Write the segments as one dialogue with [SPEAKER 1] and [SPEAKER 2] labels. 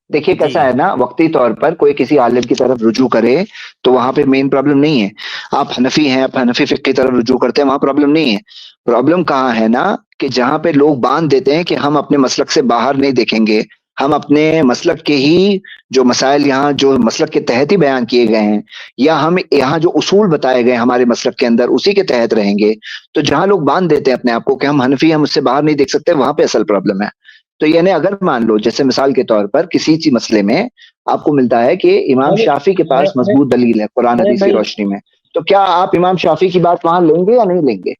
[SPEAKER 1] دیکھیے کیسا ہے نا، وقتی طور پر کوئی کسی عالم کی طرف رجوع کرے تو وہاں پہ مین پرابلم نہیں ہے. آپ حنفی ہیں، آپ حنفی فقہ کی طرف رجوع کرتے ہیں، وہاں پرابلم نہیں ہے. پرابلم کہاں ہے نا کہ جہاں پہ لوگ باندھ دیتے ہیں کہ ہم اپنے مسلک سے باہر نہیں دیکھیں گے، ہم اپنے مسلک کے ہی جو مسائل یہاں جو مسلک کے تحت ہی بیان کیے گئے ہیں، یا ہم یہاں جو اصول بتائے گئے ہمارے مسلک کے اندر اسی کے تحت رہیں گے. تو جہاں لوگ باندھ دیتے ہیں اپنے آپ کو کہ ہم حنفی ہم اس سے باہر نہیں دیکھ سکتے، وہاں پہ اصل پرابلم ہے. تو یعنی اگر مان لو جیسے مثال کے طور پر کسی چیز مسئلے میں آپ کو ملتا ہے کہ امام شافی کے پاس مضبوط دلیل ہے قرآن حدیث کی روشنی میں، تو کیا آپ امام شافی کی بات وہاں لیں گے یا نہیں لیں گے؟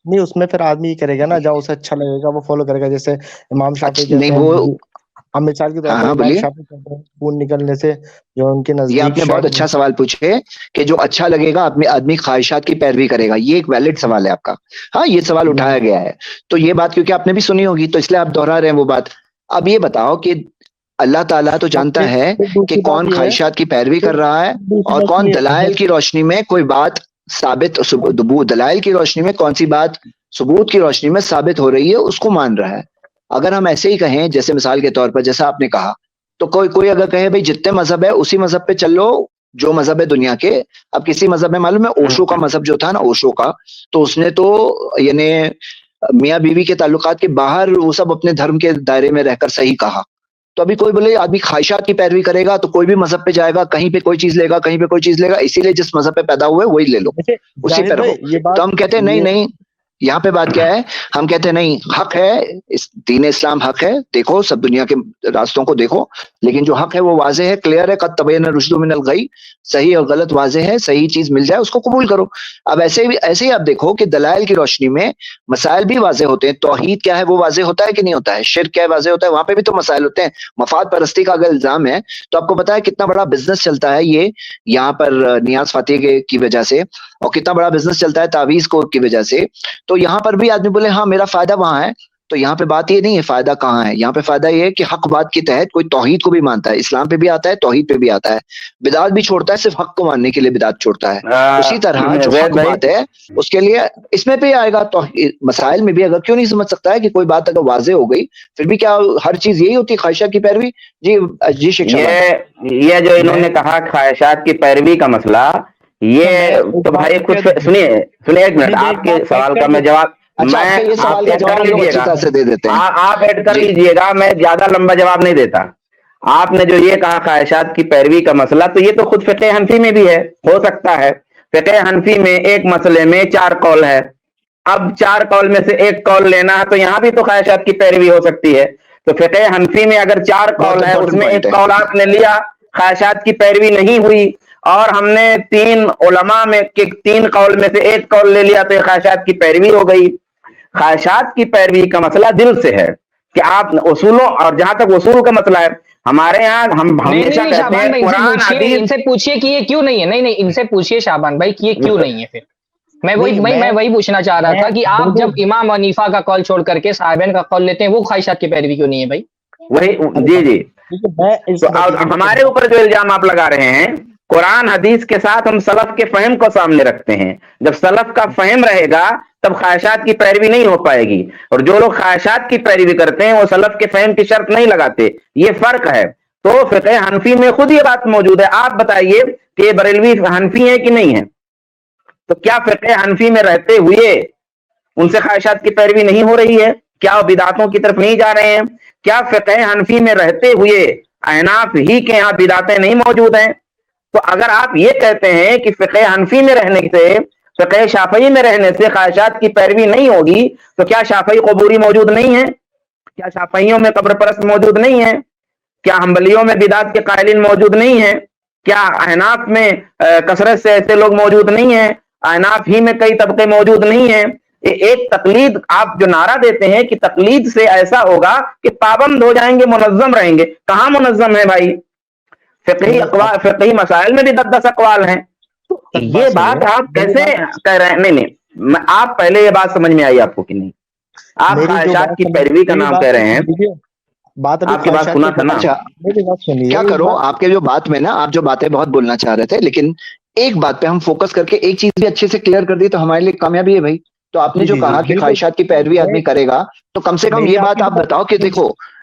[SPEAKER 2] نہیں، اس میں پھر آدمی یہ کرے گا نا جہاں اسے اچھا لگے گا وہ فالو کرے گا. جیسے امام شافی کہتے
[SPEAKER 1] نہیں
[SPEAKER 2] ہیں،
[SPEAKER 1] وہ
[SPEAKER 2] ہم مثال کے طور
[SPEAKER 1] ہاں
[SPEAKER 2] پر
[SPEAKER 1] ہاں
[SPEAKER 2] امام
[SPEAKER 1] بولیے.
[SPEAKER 2] شافی کہتے ہیں خون نکلنے سے جو ان کے
[SPEAKER 1] یہ آپ
[SPEAKER 2] نزدیک
[SPEAKER 1] نے بہت اچھا سوال پوچھے کہ جو اچھا لگے گا آدمی خواہشات کی پیروی کرے گا، یہ ایک ویلڈ سوال ہے آپ کا. ہاں یہ سوال اٹھایا گیا ہے، تو یہ بات کیونکہ آپ نے بھی سنی ہوگی تو اس لیے آپ دوہرا رہے ہیں وہ بات. اب یہ بتاؤ کہ اللہ تعالیٰ تو جانتا ہے کہ کون خواہشات کی پیروی کر رہا ہے اور کون دلائل کی روشنی میں کوئی بات ثابت، دلائل کی روشنی میں کون سی بات ثبوت کی روشنی میں ثابت ہو رہی ہے اس کو مان رہا ہے. اگر ہم ایسے ہی کہیں جیسے مثال کے طور پر جیسا آپ نے کہا، تو کوئی اگر کہے بھائی جتنے مذہب ہے اسی مذہب پہ چل لو جو مذہب ہے دنیا کے. اب کسی مذہب میں معلوم ہے اوشو کا مذہب جو تھا نا، اوشو کا، تو اس نے تو یعنی میاں بیوی کے تعلقات کے باہر وہ سب اپنے دھرم کے دائرے میں رہ کر صحیح کہا. تو ابھی کوئی بولے آدمی خواہشات کی پیروی کرے گا تو کوئی بھی مذہب پہ جائے گا، کہیں پہ کوئی چیز لے گا، کہیں پہ کوئی چیز لے گا، اسی لیے جس مذہب پہ پیدا ہوئے وہی لے لو، اسی پہ رہو. تو ہم کہتے ہیں نہیں، یہاں پہ بات کیا ہے، ہم کہتے ہیں نہیں، حق ہے، دین اسلام حق ہے، دیکھو سب دنیا کے راستوں کو دیکھو، لیکن جو حق ہے وہ واضح ہے، کلیئر ہے، قد تبین الرشد من الغی، صحیح اور غلط واضح ہے، صحیح چیز مل جائے اس کو قبول کرو. اب ایسے ہی آپ دیکھو کہ دلائل کی روشنی میں مسائل بھی واضح ہوتے ہیں. توحید کیا ہے وہ واضح ہوتا ہے کہ نہیں ہوتا ہے، شرک کیا ہے واضح ہوتا ہے، وہاں پہ بھی تو مسائل ہوتے ہیں. مفاد پرستی کا اگر الزام ہے تو آپ کو پتا ہے کتنا بڑا بزنس چلتا ہے یہ یہاں پر نیاز فاتح کی وجہ سے، اور کتنا بڑا بزنس چلتا ہے تعویذ کو کی وجہ سے. تو یہاں پر بھی آدمی بولے ہاں میرا فائدہ وہاں ہے، تو یہاں پہ بات یہ نہیں ہے فائدہ کہاں ہے، یہاں پہ فائدہ یہ ہے کہ حق بات کے تحت کوئی توحید کو بھی مانتا ہے، اسلام پہ بھی آتا ہے، توحید پہ بھی آتا ہے، بدعت بھی چھوڑتا ہے، صرف حق کو ماننے کے لیے بدعت چھوڑتا ہے. اسی طرح جو حق بات ہے اس کے لیے اس میں بھی آئے گا. تو مسائل میں بھی اگر کیوں نہیں سمجھ سکتا ہے کہ کوئی بات اگر واضح ہو گئی، پھر بھی کیا ہر چیز یہی ہوتی ہے خواہشات کی پیروی؟ جی شکشا
[SPEAKER 3] یہ جو انہوں نے کہا خواہشات کی پیروی کا مسئلہ، یہ تو بھائی خود سنیے ایک منٹ، آپ کے سوال کا میں جواب آپ ایڈ کر لیجیے گا، آپ ایڈ کر لیجیے گا، میں زیادہ لمبا جواب نہیں دیتا. آپ نے جو یہ کہا خواہشات کی پیروی کا مسئلہ، تو یہ تو خود فقہ حنفی میں بھی ہے، ہو سکتا ہے. فقہ حنفی میں ایک مسئلے میں 4 قول ہے، اب 4 قول میں سے ایک قول لینا ہے تو یہاں بھی تو خواہشات کی پیروی ہو سکتی ہے. تو فقہ حنفی میں اگر 4 قول ہے، اس میں ایک قول آپ نے لیا، خواہشات کی پیروی نہیں ہوئی، اور ہم نے 3 علماء میں 3 قول میں سے ایک قول لے لیا تو یہ خواہشات کی پیروی ہو گئی. خواہشات کی پیروی کا مسئلہ دل سے ہے کہ آپ اصولوں، اور جہاں تک اصول کا مسئلہ ہے ہمارے یہاں ہم ہمیشہ کہتے ہیں قرآن حدیث.
[SPEAKER 4] ان سے پوچھیے کہ یہ کیوں نہیں ہے. نہیں ان سے پوچھیے شعبان بھائی کہ یہ کیوں نہیں ہے. پھر میں وہی پوچھنا چاہ رہا تھا کہ آپ جب امام حنیفہ کا قول چھوڑ کر کے صحابین کا قول لیتے ہیں، وہ خواہشات کی پیروی کیوں نہیں ہے بھائی؟
[SPEAKER 3] وہی جی تو ہمارے اوپر جو الزام آپ لگا رہے ہیں، قرآن حدیث کے ساتھ ہم سلف کے فہم کو سامنے رکھتے ہیں. جب سلف کا فہم رہے گا تب خواہشات کی پیروی نہیں ہو پائے گی، اور جو لوگ خواہشات کی پیروی کرتے ہیں وہ سلف کے فہم کی شرط نہیں لگاتے. یہ فرق ہے. تو فقہ حنفی میں خود یہ بات موجود ہے. آپ بتائیے کہ یہ بریلوی حنفی ہیں کہ نہیں ہے؟ تو کیا فقہ حنفی میں رہتے ہوئے ان سے خواہشات کی پیروی نہیں ہو رہی ہے؟ کیا وہ بدعتوں کی طرف نہیں جا رہے ہیں؟ کیا فقہ حنفی میں رہتے ہوئے احناف ہی کے یہاں بدعتیں نہیں موجود ہیں؟ تو اگر آپ یہ کہتے ہیں کہ فقہ حنفی میں رہنے سے، فقہ شافعی میں رہنے سے خواہشات کی پیروی نہیں ہوگی، تو کیا شافعی قبوری موجود نہیں ہے؟ کیا شافعیوں میں قبر پرست موجود نہیں ہے؟ کیا حنبلیوں میں بدعت کے قائلین موجود نہیں ہیں؟ کیا احناف میں کثرت سے ایسے لوگ موجود نہیں ہیں؟ احناف ہی میں کئی طبقے موجود نہیں ہیں؟ ایک تقلید آپ جو نعرہ دیتے ہیں کہ تقلید سے ایسا ہوگا کہ پابند ہو جائیں گے، منظم رہیں گے. کہاں منظم ہے بھائی؟ فقہی مسائل میں بھی 10 اقوال ہیں. یہ بات آپ کیسے کہہ رہے ہیں؟ نہیں آپ پہلے یہ بات سمجھ میں آئی آپ کو کہ نہیں؟ آپ خواہشات کی پیروی کا نام کہہ رہے ہیں. آپ کی بات سنا تھا نا.
[SPEAKER 1] کیا کرو آپ کے جو بات میں نا، آپ جو باتیں بہت بولنا چاہ رہے تھے، لیکن ایک بات پہ ہم فوکس کر کے ایک چیز بھی اچھے سے کلیئر کر دی تو ہمارے لیے کامیابی ہے بھائی. تو آپ نے جو کہا کہ خواہشات کی پیروی آدمی کرے گا، تو کم سے کم یہ بات آپ بتاؤ کہ دیکھو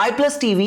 [SPEAKER 5] iPlus TV